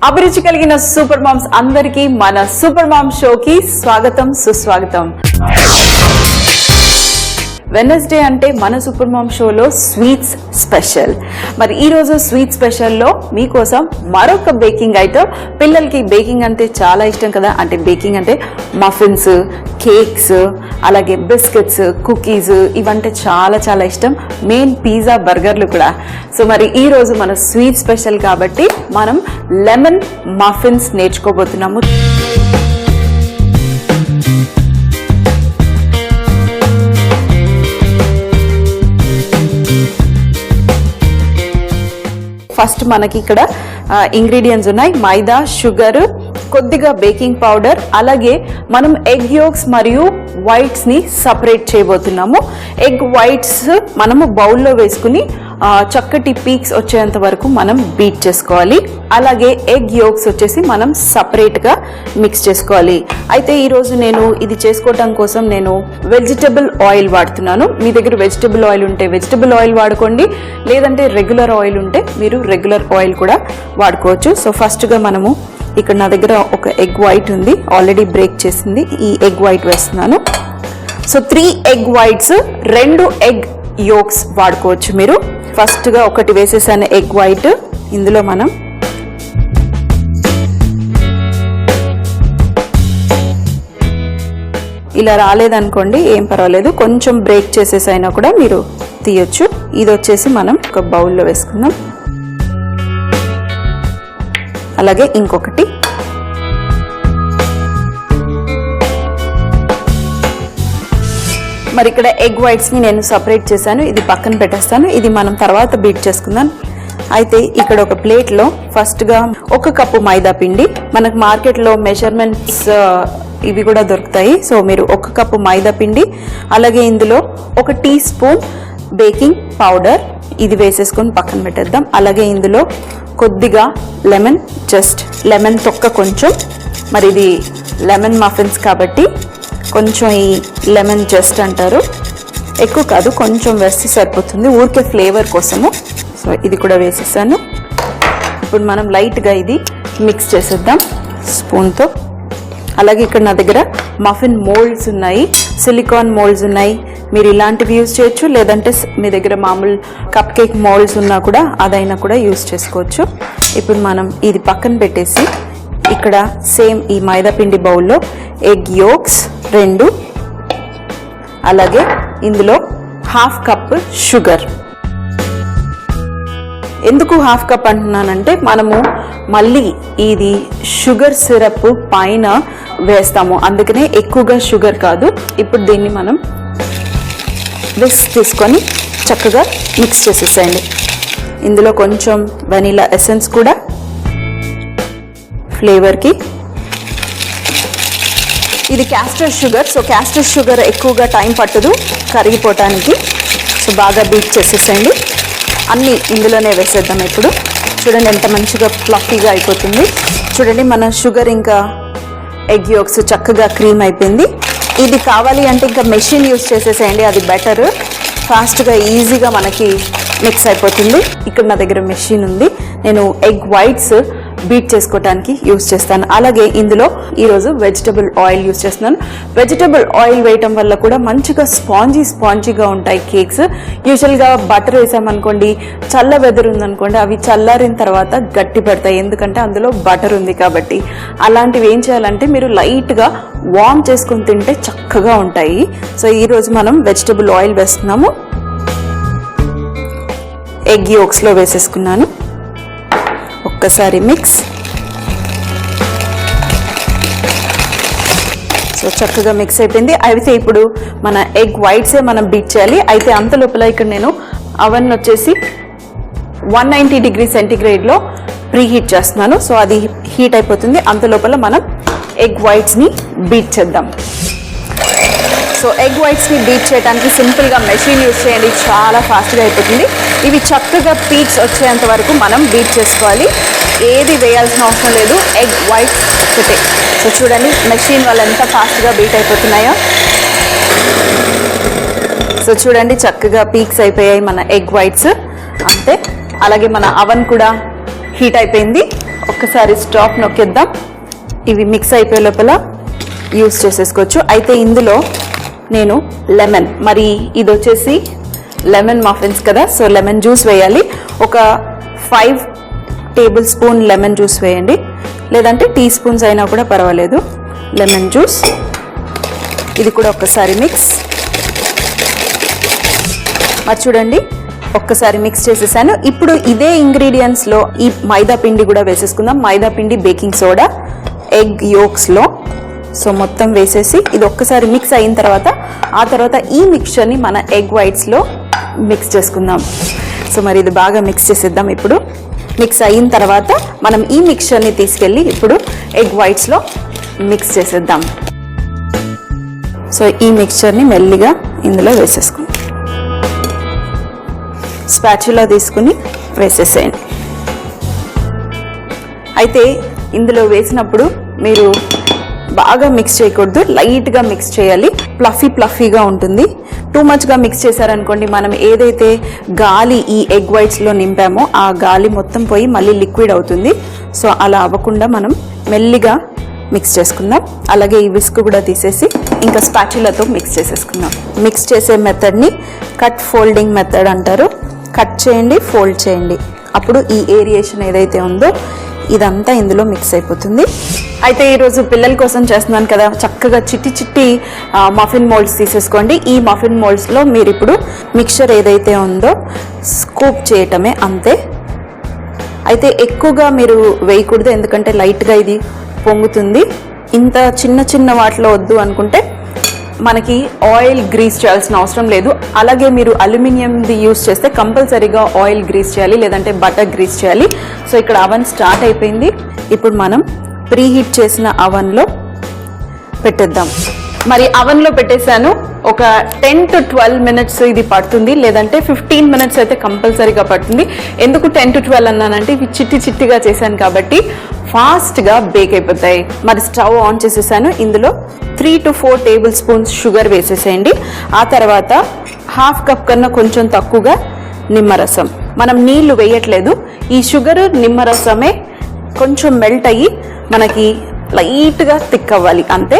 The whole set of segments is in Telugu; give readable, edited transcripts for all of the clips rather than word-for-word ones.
అభిరుచి కలిగిన సూపర్ మామ్స్ అందరికీ మన సూపర్ మామ్ షోకి స్వాగతం సుస్వాగతం. వెనస్డే అంటే మన సూపర్ మామ్ షోలో స్వీట్స్ స్పెషల్. మరి ఈ రోజు స్వీట్ స్పెషల్లో మీకోసం మరొక బేకింగ్ ఐటమ్. పిల్లలకి బేకింగ్ అంటే చాలా ఇష్టం కదా, అంటే బేకింగ్ అంటే మఫిన్స్, కేక్స్, అలాగే బిస్కెట్స్, కుకీస్ ఇవంటే చాలా చాలా ఇష్టం. మెయిన్ పిజ్జా, బర్గర్లు కూడా. సో మరి ఈ రోజు మన స్వీట్ స్పెషల్ కాబట్టి మనం లెమన్ మఫిన్స్ నేర్చుకోబోతున్నాము. ఫస్ట్ మనకి ఇక్కడ ఇంగ్రీడియంట్స్ ఉన్నాయి. మైదా, షుగర్, కొద్దిగా బేకింగ్ పౌడర్, అలాగే మనం ఎగ్ యోక్స్ మరియు వైట్స్ ని సపరేట్ చేయబోతున్నాము. ఎగ్ వైట్స్ మనము బౌల్లో వేసుకుని చక్కటి పీక్స్ వచ్చేంత వరకు మనం బీట్ చేసుకోవాలి. అలాగే ఎగ్ యోక్స్ వచ్చేసి మనం సపరేట్ గా మిక్స్ చేసుకోవాలి. అయితే ఈరోజు నేను ఇది చేసుకోవటం కోసం నేను వెజిటబుల్ ఆయిల్ వాడుతున్నాను. మీ దగ్గర వెజిటబుల్ ఆయిల్ ఉంటే వెజిటబుల్ ఆయిల్ వాడుకోండి, లేదంటే రెగ్యులర్ ఆయిల్ ఉంటే మీరు రెగ్యులర్ ఆయిల్ కూడా వాడుకోవచ్చు. సో ఫస్ట్ గా మనము ఇక్కడ నా దగ్గర ఒక ఎగ్ వైట్ ఉంది, ఆల్రెడీ బ్రేక్ చేసింది. ఈ ఎగ్ వైట్ వేస్తున్నాను. So 3 egg whites, 2 egg yolks వాడుకోవచ్చు మీరు. ఫస్ట్ గా ఒకటి వేసేసాను ఎగ్ వైట్. ఇందులో మనం ఇలా రాలేదనుకోండి ఏం పర్వాలేదు, కొంచెం బ్రేక్ చేసేసైనా కూడా మీరు తీయొచ్చు. ఇది వచ్చేసి మనం ఒక బౌల్లో వేసుకుందాం. అలాగే ఇంకొకటి, మరి ఇక్కడ ఎగ్ వైట్స్ ని నేను సపరేట్ చేశాను. ఇది పక్కన పెట్టేస్తాను, ఇది మనం తర్వాత బీట్ చేసుకుందాం. అయితే ఇక్కడ ఒక ప్లేట్ లో ఫస్ట్ గా 1 కప్పు మైదా పిండి, మనకు మార్కెట్ లో మెజర్మెంట్స్ ఇవి కూడా దొరుకుతాయి. సో మీరు 1 కప్పు మైదా పిండి, అలాగే ఇందులో 1 టీ స్పూన్ బేకింగ్ పౌడర్, ఇది వేసేసుకొని పక్కన పెట్టేద్దాం. అలాగే ఇందులో కొద్దిగా లెమన్, జస్ట్ లెమన్ తొక్క కొంచెం. మరి ఇది లెమన్ మఫిన్స్ కాబట్టి కొంచెం ఈ లెమన్ జస్ట్ అంటారు, ఎక్కువ కాదు, కొంచెం వేస్తే సరిపోతుంది, ఊరికే ఫ్లేవర్ కోసము. సో ఇది కూడా వేసేసాను. ఇప్పుడు మనం లైట్గా ఇది మిక్స్ చేసేద్దాం స్పూన్తో. అలాగే ఇక్కడ నా దగ్గర మఫిన్ మోల్డ్స్ ఉన్నాయి, సిలికాన్ మోల్డ్స్ ఉన్నాయి. మీరు ఇలాంటివి యూజ్ చేయొచ్చు, లేదంటే మీ దగ్గర మామూలు కప్ కేక్ మోల్డ్స్ ఉన్నా కూడా అదైనా కూడా యూజ్ చేసుకోవచ్చు. ఇప్పుడు మనం ఇది పక్కన పెట్టేసి ఇక్కడ సేమ్ ఈ మైదా పిండి బౌల్లో ఎగ్ యోక్స్ 2, అలాగే ఇందులో 1/2 కప్ షుగర్. ఎందుకు 1/2 కప్ అంటున్నానంటే మనము మళ్ళీ ఇది షుగర్ సిరప్ పైన వేస్తాము, అందుకనే ఎక్కువగా షుగర్ కాదు. ఇప్పుడు దీన్ని మనం విస్క్ తీసుకొని చక్కగా మిక్స్ చేసేసేయండి. ఇందులో కొంచెం వెనిలా ఎసెన్స్ కూడా ఫ్లేవర్కి. ఇది castor sugar, so castor sugar ఎక్కువగా టైం పట్టదు కరిగిపోవటానికి. సో బాగా బీట్ చేసేసేయండి. అన్నీ ఇందులోనే వేసేద్దాం. ఇప్పుడు చూడండి ఎంత మంచిగా ఫ్లఫీగా అయిపోతుంది. చూడండి మన షుగర్ ఇంకా ఎగ్ యోక్స్ చక్కగా క్రీమ్ అయిపోయింది. ఇది కావాలి అంటే ఇంకా మెషిన్ యూస్ చేసేసేయండి, అది బెటర్. ఫాస్ట్గా ఈజీగా మనకి మిక్స్ అయిపోతుంది. ఇక్కడ నా దగ్గర మెషిన్ ఉంది, నేను ఎగ్ వైట్స్ బీట్ చేసుకోవడానికి యూజ్ చేస్తాను. అలాగే ఇందులో ఈరోజు వెజిటబుల్ ఆయిల్ యూజ్ చేస్తున్నాను. వెజిటబుల్ ఆయిల్ వేయటం వల్ల కూడా మంచిగా స్పాంజీగా ఉంటాయి కేక్స్. యూజువల్గా బటర్ వేసామనుకోండి, చల్ల వెదర్ ఉందనుకోండి, అవి చల్లారిన తర్వాత గట్టి పడతాయి, ఎందుకంటే అందులో బటర్ ఉంది కాబట్టి. అలాంటివి ఏం చేయాలంటే మీరు లైట్గా వార్మ్ చేసుకుని తింటే చక్కగా ఉంటాయి. సో ఈరోజు మనం వెజిటబుల్ ఆయిల్ వేస్తున్నాము. ఎగ్ యోక్స్లో వేసేసుకున్నాను. ఒక్కసారి మిక్స్. సో చక్కగా మిక్స్ అయిపోయింది. అయితే ఇప్పుడు మన ఎగ్ వైట్సే మనం బీట్ చేయాలి. అయితే అంత లోపల ఇక్కడ నేను అవన్ వచ్చేసి 190 డిగ్రీ సెంటీగ్రేడ్లో ప్రీ హీట్ చేస్తున్నాను. సో అది హీట్ అయిపోతుంది, అంత లోపల మనం ఎగ్ వైట్స్ని బీట్ చేద్దాం. సో ఎగ్ వైట్స్ని బీట్ చేయడానికి సింపుల్గా మెషిన్ యూజ్ చేయండి, చాలా ఫాస్ట్గా అయిపోతుంది. ఇవి చక్కగా పీక్స్ వచ్చేంత వరకు మనం బీట్ చేసుకోవాలి, ఏది వేయాల్సిన అవసరం లేదు, ఎగ్ వైట్స్ ఒకటే. సో చూడండి మెషిన్ వల్ల ఎంత ఫాస్ట్గా బీట్ అయిపోతున్నాయో. సో చూడండి చక్కగా పీక్స్ అయిపోయాయి మన ఎగ్ వైట్స్, అంతే. అలాగే మన అవన్ కూడా హీట్ అయిపోయింది. ఒక్కసారి స్టాప్ నొక్కేద్దాం. ఇవి మిక్స్ అయిపోయే లోపల యూస్ చేసేసుకోవచ్చు. అయితే ఇందులో నేను లెమన్, మరి ఇది వచ్చేసి లెమన్ మఫిన్స్ కదా, సో లెమన్ జ్యూస్ వేయాలి. ఒక 5 టేబుల్ స్పూన్ లెమన్ జ్యూస్ వేయండి, లేదంటే టీ స్పూన్స్ అయినా కూడా పర్వాలేదు. లెమన్ జ్యూస్ ఇది కూడా ఒక్కసారి మిక్స్. మరి చూడండి ఒక్కసారి మిక్స్ చేసేసాను. ఇప్పుడు ఇదే ఇంగ్రీడియంట్స్లో ఈ మైదా పిండి కూడా వేసేసుకుందాం. మైదా పిండి, బేకింగ్ సోడా, ఎగ్ యోక్స్లో సో మొత్తం వేసేసి ఇది ఒక్కసారి మిక్స్ అయిన తర్వాత ఆ తర్వాత ఈ మిక్చర్ని మన ఎగ్ వైట్స్లో మిక్స్ చేసుకుందాం. సో మరి ఇది బాగా మిక్స్ చేసేద్దాం. ఇప్పుడు మిక్స్ అయిన తర్వాత మనం ఈ మిక్చర్ని తీసుకెళ్ళి ఇప్పుడు ఎగ్ వైట్స్లో మిక్స్ చేసేద్దాం. సో ఈ మిక్చర్ని మెల్లిగా ఇందులో వేసేసుకుందాం. స్పాచులా తీసుకుని వేసేసేయండి. అయితే ఇందులో వేసినప్పుడు మీరు బాగా మిక్స్ చేయకూడదు, లైట్గా మిక్స్ చేయాలి. ప్లఫీగా ఉంటుంది. టూ మచ్గా మిక్స్ చేశారనుకోండి, మనం ఏదైతే గాలి ఈ ఎగ్ వైట్స్లో నింపామో ఆ గాలి మొత్తం పోయి మళ్ళీ లిక్విడ్ అవుతుంది. సో అలా అవ్వకుండా మనం మెల్లిగా మిక్స్ చేసుకుందాం. అలాగే ఈ విస్క్ కూడా తీసేసి ఇంకా స్పాచులాతో మిక్స్ చేసేసుకుందాం. మిక్స్ చేసే మెథడ్ని కట్ ఫోల్డింగ్ మెథడ్ అంటారు. కట్ చేయండి, ఫోల్డ్ చేయండి, అప్పుడు ఈ ఏరియేషన్ ఏదైతే ఉందో ఇదంతా ఇందులో మిక్స్ అయిపోతుంది. అయితే ఈరోజు పిల్లల కోసం చేస్తున్నాను కదా, చక్కగా చిట్టి మఫిన్ మోల్డ్స్ తీసేసుకోండి. ఈ మఫిన్ మోల్డ్స్లో మీరు ఇప్పుడు మిక్చర్ ఏదైతే ఉందో స్కూప్ చేయటమే, అంతే. అయితే ఎక్కువగా మీరు వేయకూడదు, ఎందుకంటే లైట్గా ఇది పొంగుతుంది. ఇంత చిన్న వాటిలో వద్దు అనుకుంటే మనకి ఆయిల్ గ్రీస్ చేయాల్సిన అవసరం లేదు. అలాగే మీరు అల్యూమినియంది యూస్ చేస్తే కంపల్సరీగా ఆయిల్ గ్రీస్ చేయాలి, లేదంటే బటర్ గ్రీస్ చేయాలి. సో ఇక్కడ అవన్ స్టార్ట్ అయిపోయింది. ఇప్పుడు మనం ప్రీహీట్ చేసిన అవన్లో పెట్టేద్దాం. మరి అవన్లో పెట్టేశాను. ఒక 10 to 12 మినిట్స్ ఇది పడుతుంది, లేదంటే 15 మినిట్స్ అయితే కంపల్సరీగా పడుతుంది. ఎందుకు 10 to 12 అన్నానంటే ఇవి చిట్టిగా చేశాను కాబట్టి ఫాస్ట్గా బేక్ అయిపోతాయి. మరి స్టవ్ ఆన్ చేసేసాను. ఇందులో 3 to 4 టేబుల్ స్పూన్స్ షుగర్ వేసేసేయండి. ఆ తర్వాత 1/2 కప్ కన్నా కొంచెం తక్కువగా నిమ్మరసం. మనం నీళ్లు వేయట్లేదు, ఈ షుగర్ నిమ్మరసమే కొంచెం మెల్ట్ అయ్యి మనకి లైట్గా థిక్ అవ్వాలి, అంతే.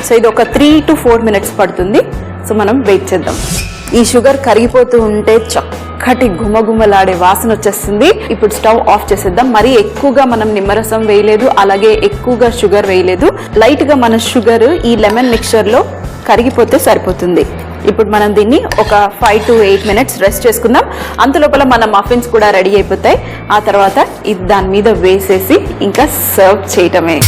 సో ఇది ఒక 3 to 4 మినిట్స్ పడుతుంది. సో మనం వెయిట్ చేద్దాం. ఈ షుగర్ కరిగిపోతూ ఉంటే చక్కటి గుమగుమలాడే వాసన వచ్చేస్తుంది. ఇప్పుడు స్టవ్ ఆఫ్ చేసేద్దాం. మరీ ఎక్కువగా మనం నిమ్మరసం వేయలేదు, అలాగే ఎక్కువగా షుగర్ వేయలేదు. లైట్గా మన షుగర్ ఈ లెమన్ మిక్చర్లో కరిగిపోతే సరిపోతుంది. ఇప్పుడు మనం దీన్ని ఒక 5 to 8 మినిట్స్ రెస్ట్ చేసుకుందాం. అంతలోపల మన మఫిన్స్ కూడా రెడీ అయిపోతాయి. ఆ తర్వాత ఇది దాని మీద వేసేసి ఇంకా సర్వ్ చేయటమే.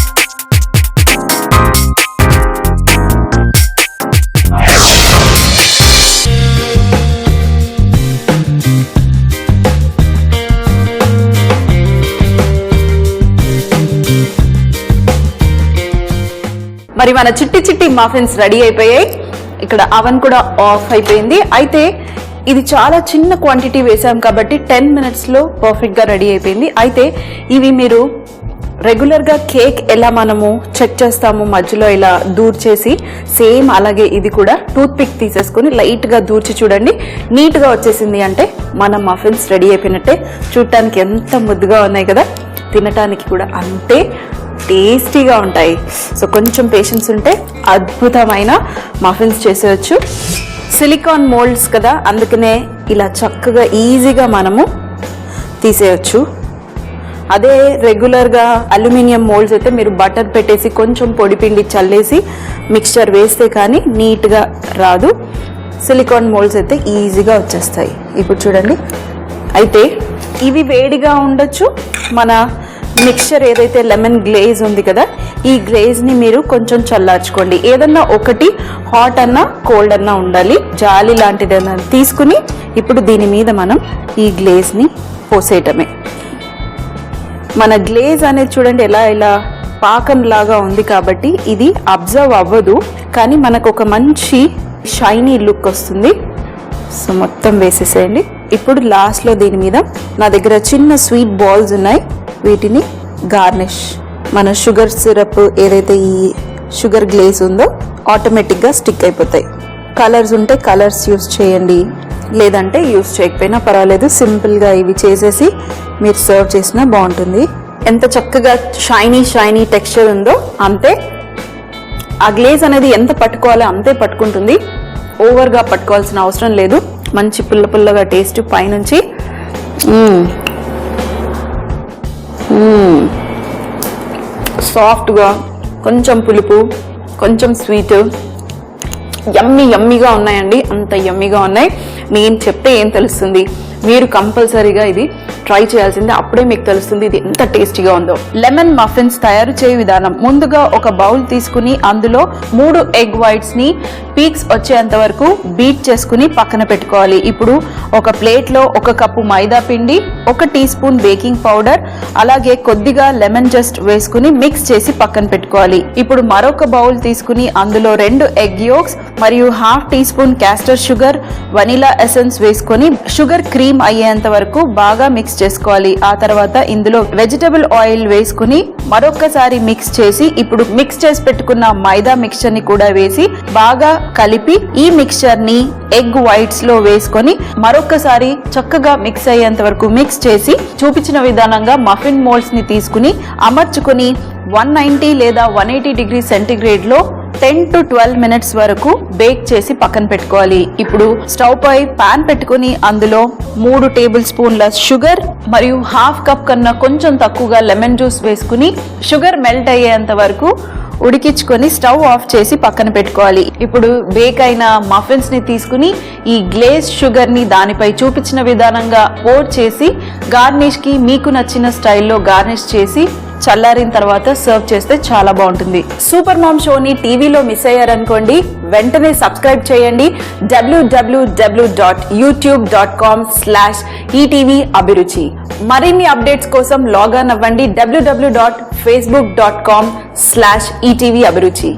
మరి మన చిట్టి మఫిన్స్ రెడీ అయిపోయాయి. ఇక్కడ అవన్ కూడా ఆఫ్ అయిపోయింది. అయితే ఇది చాలా చిన్న క్వాంటిటీ వేసాం కాబట్టి 10 మినిట్స్లో పర్ఫెక్ట్గా రెడీ అయిపోయింది. అయితే ఇవి మీరు రెగ్యులర్గా కేక్ ఎలా మనము చెక్ చేస్తాము, మధ్యలో ఇలా దూర్చేసి సేమ్ అలాగే ఇది కూడా టూత్ పిక్ తీసేసుకొని లైట్గా దూర్చి చూడండి. నీట్గా వచ్చేసింది అంటే మన మఫిన్స్ రెడీ అయిపోయినట్టే. చూడటానికి ఎంత ముద్దుగా ఉన్నాయి కదా, తినటానికి కూడా అంతే టేస్టీగా ఉంటాయి. సో కొంచెం పేషెన్స్ ఉంటే అద్భుతమైన మఫిన్స్ చేసేయచ్చు. సిలికాన్ మోల్డ్స్ కదా, అందుకనే ఇలా చక్కగా ఈజీగా మనము తీసేయచ్చు. అదే రెగ్యులర్గా అల్యూమినియం మోల్డ్స్ అయితే మీరు బటర్ పెట్టేసి కొంచెం పొడిపిండి చల్లేసి మిక్స్చర్ వేస్తే కానీ నీట్గా రాదు. సిలికాన్ మోల్డ్స్ అయితే ఈజీగా వచ్చేస్తాయి. ఇప్పుడు చూడండి. అయితే ఇవి వేడిగా ఉండొచ్చు. మన మిక్చర్ ఏదైతే లెమన్ గ్లేజ్ ఉంది కదా, ఈ గ్లేజ్ని మీరు కొంచెం చల్లార్చుకోండి. ఏదన్నా ఒకటి హాట్ అన్నా కోల్డ్ అన్నా ఉండాలి. జాలి లాంటిది తీసుకుని ఇప్పుడు దీని మీద మనం ఈ గ్లేజ్ని పోసేయటమే. మన గ్లేజ్ అనేది చూడండి ఎలా పాకం లాగా ఉంది కాబట్టి ఇది అబ్జర్వ్ అవ్వదు, కానీ మనకు ఒక మంచి షైనీ లుక్ వస్తుంది. సో మొత్తం వేసేసేయండి. ఇప్పుడు లాస్ట్లో దీని మీద నా దగ్గర చిన్న స్వీట్ బాల్స్ ఉన్నాయి, వీటిని గార్నిష్. మన షుగర్ సిరప్ ఏదైతే ఈ షుగర్ గ్లేజ్ ఉందో ఆటోమేటిక్గా స్టిక్ అయిపోతాయి. కలర్స్ ఉంటే కలర్స్ యూస్ చేయండి, లేదంటే యూస్ చేయకపోయినా పర్వాలేదు. సింపుల్గా ఇవి చేసేసి మీరు సర్వ్ చేసినా బాగుంటుంది. ఎంత చక్కగా షైనీ టెక్స్చర్ ఉందో అంతే. ఆ గ్లేజ్ అనేది ఎంత పట్టుకోవాలో అంతే పట్టుకుంటుంది, ఓవర్గా పట్టుకోవాల్సిన అవసరం లేదు. మంచి పుల్లగా టేస్ట్ పైనుంచి. సాఫ్ట్గా, కొంచెం పులుపు, కొంచెం స్వీట్, యమ్మీగా ఉన్నాయండి. అంత యమ్మీగా ఉన్నాయి. నేను చెప్తే ఏం తెలుస్తుంది, మీరు కంపల్సరీగా ఇది ట్రై చేయాల్సిందే. అప్పుడే మీకు తెలుస్తుంది ఇది ఎంత టేస్టీగా ఉందో. లెమన్ మఫిన్స్ తయారు చేయ విధానం. ముందుగా ఒక బౌల్ తీసుకుని అందులో 3 ఎగ్ వైట్స్ ని పీక్స్ వచ్చేంత వరకు బీట్ చేసుకుని పక్కన పెట్టుకోవాలి. ఇప్పుడు ఒక ప్లేట్ లో 1 కప్పు మైదా పిండి, 1 టీ స్పూన్ బేకింగ్ పౌడర్, అలాగే కొద్దిగా లెమన్ జస్ట్ వేసుకుని మిక్స్ చేసి పక్కన పెట్టుకోవాలి. ఇప్పుడు మరొక బౌల్ తీసుకుని అందులో 2 ఎగ్ యోక్స్ మరియు ½ teaspoon castor sugar, vanilla essence వేసుకొని షుగర్ క్రీమ్ అయ్యేంత వరకు బాగా మిక్స్ చేసుకోవాలి. ఆ తర్వాత ఇందులో వెజిటబుల్ ఆయిల్ వేసుకుని మరొకసారి మిక్స్ చేసి ఇప్పుడు మిక్స్ చేసి పెట్టుకున్న మైదా మిక్చర్ ని కూడా వేసి బాగా కలిపి ఈ మిక్చర్ ని ఎగ్ వైట్స్ లో వేసుకొని మరొకసారి చక్కగా మిక్స్ అయ్యేంత వరకు మిక్స్ చేసి చూపించిన విధానంగా మఫిన్ మోల్డ్స్ ని తీసుకుని అమర్చుకుని 190 లేదా 180 డిగ్రీ సెంటీగ్రేడ్ లో 10 to 12 మినిట్స్ వరకు బేక్ చేసి పక్కన పెట్టుకోవాలి. ఇప్పుడు స్టవ్ పై పాన్ పెట్టుకుని అందులో 3 టేబుల్ స్పూన్ల షుగర్ మరియు ½ కప్ కన్నా కొంచెం తక్కువగా లెమన్ జ్యూస్ వేసుకుని షుగర్ మెల్ట్ అయ్యేంత వరకు ఉడికించుకొని స్టవ్ ఆఫ్ చేసి పక్కన పెట్టుకోవాలి. ఇప్పుడు బేక్ అయిన మఫిన్స్ ని తీసుకుని ఈ గ్లేజ్ షుగర్ ని దానిపై చూపించిన విధానంగా పోర్ చేసి గార్నిష్ కి మీకు నచ్చిన స్టైల్లో గార్నిష్ చేసి చల్లారిన తర్వాత సర్వ్ చేస్తే చాలా బాగుంటుంది. సూపర్ మామ్ షోని టీవీలో మిస్ అయ్యారనుకోండి, వెంటనే సబ్స్క్రైబ్ చేయండి www.youtube.com/ETV అభిరుచి. మరిన్ని అప్డేట్స్ కోసం లాగిన్ అవ్వండి www.facebook.com/ETV అభిరుచి.